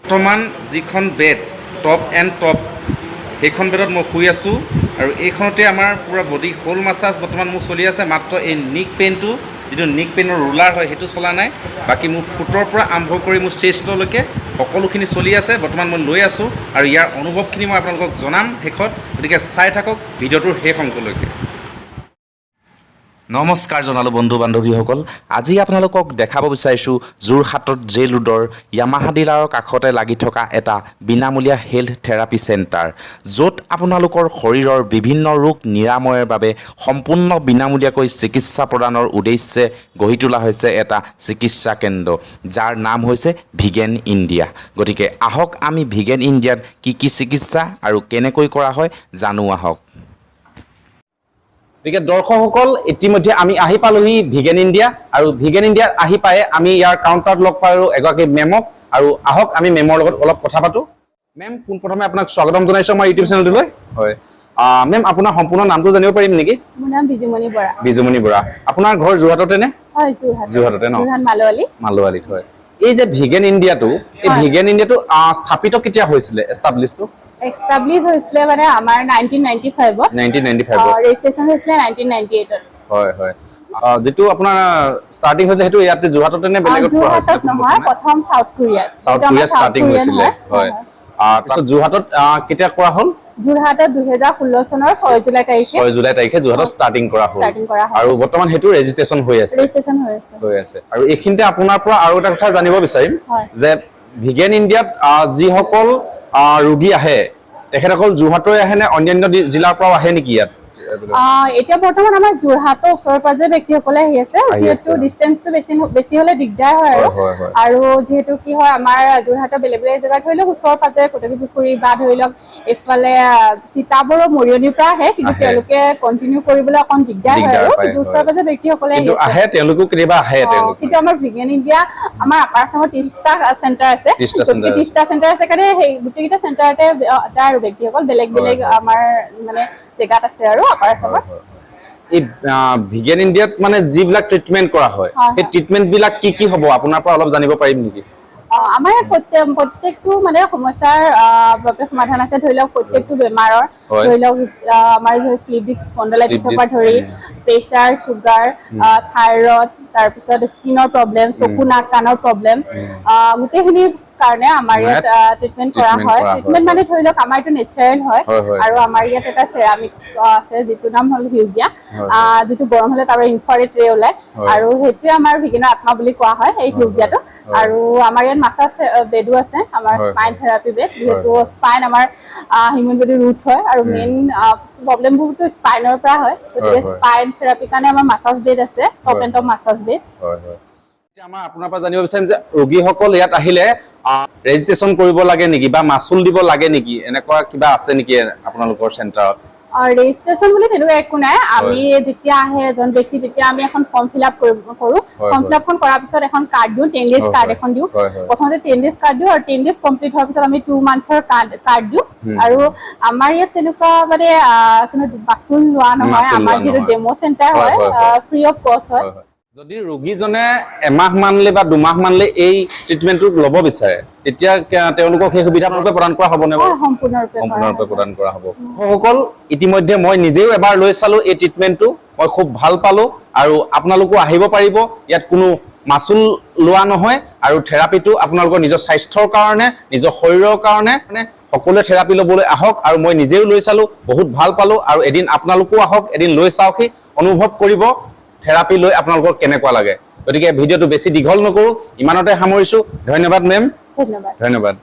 বৰ্তমান যিখন bed top and top সেইখন বেডত মই শুই আছোঁ আৰু এইখনতে আমাৰ পূৰা বডি হোল মাছাজ বৰ্তমান মোৰ চলি আছে। মাত্ৰ এই নিক পেইনটো যিটো নিক পেইনৰ ৰুলাৰ হয় সেইটো চলা নাই। বাকী মোৰ ফুটৰ পৰা আৰম্ভ কৰি মোৰ চেষ্টলৈকে সকলোখিনি চলি আছে। বৰ্তমান মই লৈ আছোঁ আৰু ইয়াৰ অনুভৱখিনি মই আপোনালোকক জনাম শেষত। গতিকে চাই থাকক ভিডিঅ'টোৰ শেষ অংকলৈকে। নমস্কাৰ জনালোঁ বন্ধু বান্ধৱীসকল। আজি আপোনালোকক দেখাব বিচাৰিছোঁ যোৰহাটত জেইল ৰোডৰ য়ামাহা ডিলাৰৰ কাষতে লাগি থকা এটা বিনামূলীয়া হেল্থ থেৰাপি চেণ্টাৰ, য'ত আপোনালোকৰ শৰীৰৰ বিভিন্ন ৰোগ নিৰাময়ৰ বাবে সম্পূৰ্ণ বিনামূলীয়াকৈ চিকিৎসা প্ৰদানৰ উদ্দেশ্যে গঢ়ি তোলা হৈছে এটা চিকিৎসা কেন্দ্ৰ, যাৰ নাম হৈছে ভিগেন ইণ্ডিয়া। গতিকে আহক আমি ভিগেন ইণ্ডিয়াত কি চিকিৎসা আৰু কেনেকৈ কৰা হয় জানো আহক। গতিকে দৰ্শকসকল, ইতিমধ্যে আমি আহি পালোহি ভিগেন ইণ্ডিয়া আৰু ভিগেন ইণ্ডিয়াত আহি পাই আমি ইয়াৰ কাউণ্টাৰত লগ পালোঁ এগৰাকী মেমক। আৰু আহক আমি মেমৰ লগত অলপ কথা পাতোঁ। মেম, পোনপ্ৰথমে আপোনাক স্বাগতম জনাইছোঁ আমাৰ ইউটিউব চেনেলটোলৈ। হয় মেম, আপোনাৰ সম্পূৰ্ণ নামটো জানিব পাৰিম নেকি? মোৰ নাম বিজুমণি বৰা। বিজুমণি বৰা। আপোনাৰ ঘৰ যোৰহাটতে নে? হয়, যোৰহাটতে ন? যোৰহাট মালোৱালিত। হয়। এই যে ভিগেন ইণ্ডিয়াটো, এই ভিগেন ইণ্ডিয়াটো স্থাপিত কেতিয়া হৈছিলে? এষ্টাব্লিছ হৈছিলে মানে আমাৰ 1995 ৰেজিষ্ট্ৰেচন হৈছিলে 1998 হয় হয়। যেটো আপোনাৰ ষ্টাৰ্টিং হৈছে সেইটো ইয়াতে যোৰহাটতে নে বেলেগত কৰা হৈছিলে? যোৰহাটত নহয়, প্ৰথম সাউথ কোৰিয়াত ষ্টাৰ্টিং হৈছিলে। হয়। তাৰপিছত যোৰহাটত কেতিয়া কৰা হ'ল? যোৰহাটত 2016 চনৰ 6 জুলাই তাৰিখে যোৰহাটত ষ্টাৰ্টিং কৰা হ'ল আৰু বৰ্তমান সেইটো ৰেজিষ্ট্ৰেচন হৈ আছে। আৰু এইখিনিতে আপোনাৰ পৰা আৰু এটা কথা জানিব বিচাৰিম যে ভিগেন ইণ্ডিয়াত যিসকল ৰোগী আহে তেখেতসকল যোৰহাটৰে আহে নে অন্যান্য জিলাৰ পৰাও আহে নেকি ইয়াত? এতিয়া বৰ্তমান আমাৰ যোৰহাটৰ ওচৰে পাজৰে ব্যক্তিসকলে আহি আছে, যিহেতু ডিষ্টেন্সটো বেছি হলে দিগদাৰ হয় আৰু যিহেতু কি হয় আমাৰ যোৰহাটৰ বেলেগ বেলেগ জেগাত ধৰি লওক ওচৰে পাজৰে কটকী পুখুৰী বা ধৰি লওক এইফালে তিতাবৰ মৰিয়নিৰ পৰা আহে, কিন্তু তেওঁলোকে কণ্টিনিউ কৰিবলৈ অকণ দিগদাৰ হয় আৰু ওচৰে পাজৰে ব্যক্তিসকলে আহে, তেওঁলোকো কেতিয়াবা আহে। কিন্তু আমাৰ ভিগেন ইণ্ডিয়া আমাৰ আপাৰ আসামত 30টা চেণ্টাৰ আছে, 30টা চেণ্টাৰ আছে কাৰণে সেই গোটেইকেইটা চেণ্টাৰতে যায় আৰু ব্যক্তিসকল বেলেগ বেলেগ আমাৰ মানে জেগাত আছে আৰু আপাৰ আসামত। এই ভিগেন ইণ্ডিয়াত মানে যিবিলাক ট্ৰিটমেণ্ট কৰা হয় সেই ট্ৰিটমেণ্ট বিলাক কি কি হ'ব আপোনাৰ পৰা অলপ জানিব পাৰিম নেকি? আমাৰ প্ৰত্যেকটো মানে সমস্যাৰ বাবে সমাধান আছে। ধৰি লওক প্ৰত্যেকটো বেমাৰৰ, ধৰি লওক আমাৰ শ্লিপ ডিস্ক স্পন্ডাইলাইটিছৰ পৰা ধৰি প্ৰেচাৰ, চুগাৰ, থাইৰয়ড, তাৰপিছত স্কিনৰ প্ৰব্লেম, চকু নাক কাণৰ প্ৰব্লেম, গোটেইখিনি কাৰণে আমাৰ ইয়াত ট্ৰিটমেণ্ট কৰা হয়। ট্ৰিটমেণ্ট মানে ধৰি লওক আমাৰ এইটো নেচাৰেল হয় আৰু আমাৰ ইয়াত এটা চেৰামিক আছে যিটোৰ নাম হ'ল হিউবিয়া, যিটো গৰম হলে তাৰ ইনফ্ৰাৰেড ৰে ওলাই আৰু সেইটোৱে আমাৰ ভিগেনৰ আত্মা বুলি কোৱা হয় এই হিউবিয়াটো। আৰু আমাৰ ইয়াত মাছাজ বেডো আছে, আমাৰ স্পাইন থেৰাপি বেড, যিহেতু স্পাইন আমাৰ হিউমেন বডিৰ ৰুট হয় আৰু মেইন প্ৰব্লেমবোৰতো স্পাইনৰ পৰা হয়। গতিকে স্পাইন থেৰাপিৰ কাৰণে আমাৰ মাছাজ বেড আছে, top and top massage bed. আমাৰ আপোনাৰ পৰা জানিব বিচাৰিম যে ৰোগীসকল ইয়াত আহিলে ৰেজিষ্ট্ৰেচন কৰিব লাগে নেকি বা মাচুল দিব লাগে নেকি, এনেকুৱা কিবা আছে নেকি আপোনালোকৰ চেণ্টাৰত? ৰেজিষ্ট্ৰেচন বুলি তেনেকুৱা একো নাই। আমি যেতিয়া আহে এজন ব্যক্তি তেতিয়া আমি এখন ফৰ্ম ফিল আপ কৰো। ফৰ্ম ফিল আপখন কৰাৰ পিছত এখন কাৰ্ড দিওঁ, 10 ডেজ কাৰ্ড এখন দিওঁ। প্ৰথমতে 10 ডেজ কাৰ্ড দিওঁ আৰু 10 ডেজ কমপ্লিট হোৱাৰ পিছত আমি 2 মান্থৰ কাৰ্ড দিওঁ। আৰু আমাৰ ইয়াত তেনেকুৱা মানে কোনো মাচুল লোৱা নহয়। আমাৰ যিটো ডেমো চেণ্টাৰ হয় ফ্ৰী অফ কষ্ট হয়। যদি ৰোগীজনে এমাহ মানলে বা 2 মাহ মানলে এই ট্ৰিটমেণ্টটো ল'ব বিচাৰে তেতিয়া তেওঁলোকক সেই সুবিধাটো প্ৰদান কৰা হ'ব নে? সম্পূৰ্ণৰূপে প্ৰদান কৰা হ'ব। সকল ইতিমধ্যে মই নিজেও এবাৰ লৈ চালো এই ট্ৰিটমেণ্টটো, মই খুব ভাল পালো আৰু আপোনালোকো আহিব পাৰিব। ইয়াত কোনো মাচুল লোৱা নহয় আৰু থেৰাপিটো আপোনালোকৰ নিজৰ স্বাস্থ্যৰ কাৰণে, নিজৰ শৰীৰৰ কাৰণে মানে সকলোৱে থেৰাপি ল'বলৈ আহক। আৰু মই নিজেও লৈ চালো, বহুত ভাল পালো আৰু এদিন আপোনালোকো আহক, এদিন লৈ চাওকহি, অনুভৱ কৰিব থেৰাপি লৈ আপোনালোকৰ কেনেকুৱা লাগে। গতিকে ভিডিঅ'টো বেছি দীঘল নকৰো, ইমানতে সামৰিছো। ধন্যবাদ মেম। ধন্যবাদ।